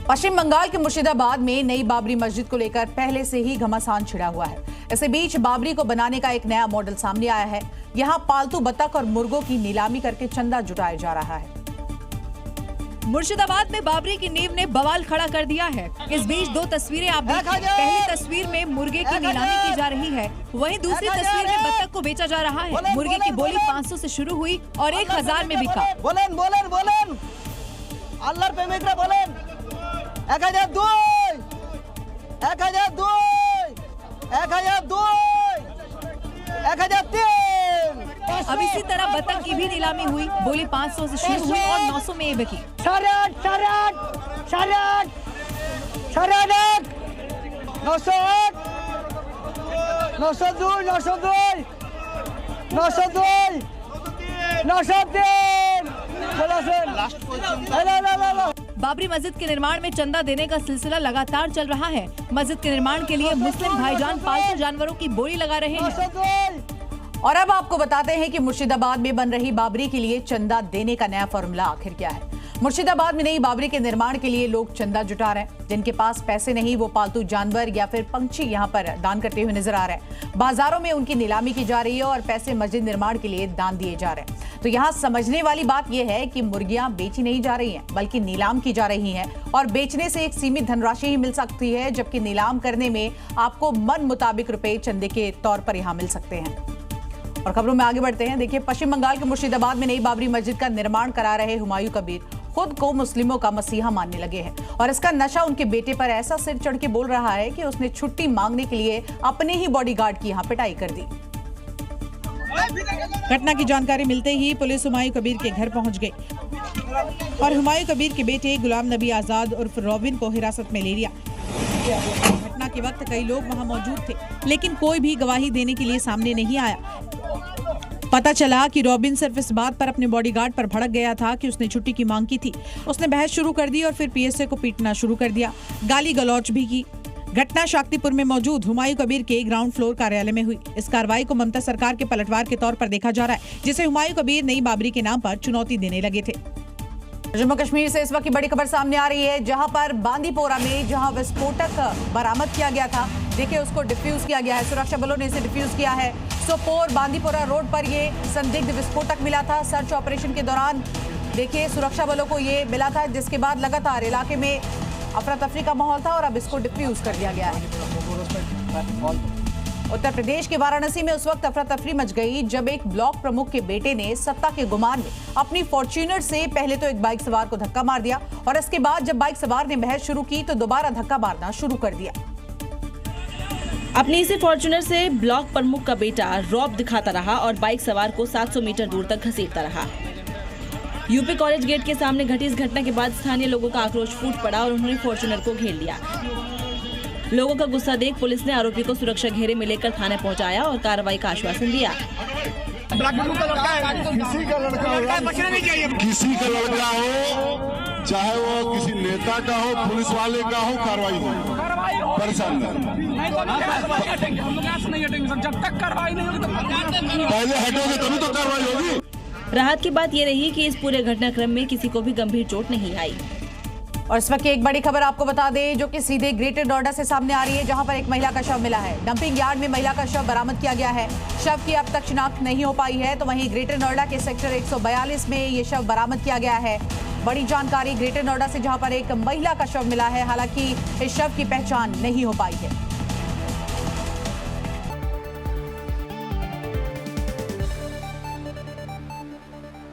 पश्चिम बंगाल के मुर्शिदाबाद में नई बाबरी मस्जिद को लेकर पहले से ही घमासान छिड़ा हुआ है। इसी बीच बाबरी को बनाने का एक नया मॉडल सामने आया है। यहां पालतू बतख और मुर्गों की नीलामी करके चंदा जुटाया जा रहा है। मुर्शिदाबाद में बाबरी की नींव ने बवाल खड़ा कर दिया है। इस बीच दो तस्वीरें आप देखिए। पहली तस्वीर में मुर्गे की नीलामी की जा रही है, वहीं दूसरी तस्वीर में बतख को बेचा जा रहा है। मुर्गे की बोली 500 से शुरू हुई और 1000 में बिका। আল্লাহর প্রেমিকরা বলেন 1002 1002 1002 1003। अब इसी तरह बतख की भी नीलामी हुई। बोली 500 से शुरू हुई और 900 में ये बिकी। 902 बाबरी मस्जिद के निर्माण में चंदा देने का सिलसिला लगातार चल रहा है। मस्जिद के निर्माण के लिए मुस्लिम भाईजान पालतू जानवरों की बोली लगा रहे हैं। और अब आपको बताते हैं कि मुर्शिदाबाद में बन रही बाबरी के लिए चंदा देने का नया फॉर्मूला आखिर क्या है। मुर्शिदाबाद में नई बाबरी के निर्माण के लिए लोग चंदा जुटा रहे हैं। जिनके पास पैसे नहीं वो पालतू जानवर या फिर पंछी यहां पर दान करते हुए नजर आ रहे हैं। बाजारों में उनकी नीलामी की जा रही है और पैसे मस्जिद निर्माण के लिए दान दिए जा रहे हैं। तो यहाँ समझने वाली बात यह है कि मुर्गियां बेची नहीं जा रही हैं, बल्कि नीलाम की जा रही हैं। और बेचने से एक सीमित धनराशि ही मिल सकती है, जबकि नीलाम करने में आपको मन मुताबिक रुपए चंदे के तौर पर यहाँ मिल सकते हैं। और खबरों में आगे बढ़ते हैं। देखिए, पश्चिम बंगाल के मुर्शिदाबाद में नई बाबरी मस्जिद का निर्माण करा रहे हुमायूं कबीर खुद को मुस्लिमों का मसीहा मानने लगे हैं और इसका नशा उनके बेटे पर ऐसा सिर चढ़ के बोल रहा है कि उसने छुट्टी मांगने के लिए अपने ही बॉडीगार्ड की यहां पिटाई कर दी। घटना की जानकारी मिलते ही पुलिस हुमायूं कबीर के घर पहुंच गई और हुमायूं कबीर के बेटे गुलाम नबी आजाद उर्फ रॉबिन को हिरासत में ले लिया। घटना के वक्त कई लोग वहां मौजूद थे, लेकिन कोई भी गवाही देने के लिए सामने नहीं आया। पता चला कि रॉबिन सिर्फ इस बात पर अपने बॉडीगार्ड पर भड़क गया था कि उसने छुट्टी की मांग की थी। उसने बहस शुरू कर दी और फिर पीएसए को पीटना शुरू कर दिया, गाली गलौच भी की। घटना शाक्तिपुर में मौजूद हुमायूं कबीर के ग्राउंड फ्लोर कार्यालय में हुई। इस कार्रवाई को ममता सरकार के पलटवार के तौर पर देखा जा रहा है, जिसे हुमायूं कबीर नई बाबरी के नाम पर चुनौती देने लगे थे। जम्मू कश्मीर से इस वक्त की बड़ी खबर सामने आ रही है, जहां पर बांदीपोरा में जहां विस्फोटक बरामद किया गया था, देखिए उसको डिफ्यूज किया गया है। सुरक्षा बलों ने इसे डिफ्यूज किया है। सोपोर बांदीपोरा रोड पर ये संदिग्ध विस्फोटक मिला था। सर्च ऑपरेशन के दौरान देखिए सुरक्षा बलों को ये मिला था, जिसके बाद लगातार इलाके में अफरा तफरी का माहौल था और अब इसको डिफ्यूज कर दिया गया है। उत्तर प्रदेश के वाराणसी में उस वक्त अफरा तफरी मच गई जब एक ब्लॉक प्रमुख के बेटे ने सत्ता के गुमान में अपनी फॉर्च्यूनर से पहले तो एक बाइक सवार को धक्का मार दिया और इसके बाद जब बाइक सवार ने बहस शुरू की तो दोबारा धक्का मारना शुरू कर दिया। अपनी इसी फॉर्च्यूनर से ब्लॉक प्रमुख का बेटा रौब दिखाता रहा और बाइक सवार को 700 मीटर दूर तक घसीटता रहा। यूपी कॉलेज गेट के सामने घटी इस घटना के बाद स्थानीय लोगों का आक्रोश फूट पड़ा और उन्होंने फॉर्च्यूनर को घेर लिया। लोगों का गुस्सा देख पुलिस ने आरोपी को सुरक्षा घेरे में लेकर थाने पहुंचाया और कार्रवाई का आश्वासन दिया। किसी का लड़का हो, चाहे वो किसी नेता का हो, पुलिस वाले का हो, कार्रवाई हो। परेशान जब तक कार्रवाई नहीं होगी पहले हटोगे तभी तो कार्रवाई होगी। राहत की बात ये रही कि इस पूरे घटनाक्रम में किसी को भी गंभीर चोट नहीं आई। और इस वक्त की एक बड़ी खबर आपको बता दें, जो कि सीधे ग्रेटर नोएडा से सामने आ रही है, जहां पर एक महिला का शव मिला है। डंपिंग यार्ड में महिला का शव बरामद किया गया है। शव की अब तक शिनाख्त नहीं हो पाई है। तो वहीं ग्रेटर नोएडा के सेक्टर 142 में ये शव बरामद किया गया है। बड़ी जानकारी ग्रेटर नोएडा से, जहां पर एक महिला का शव मिला है। हालांकि इस शव की पहचान नहीं हो पाई है।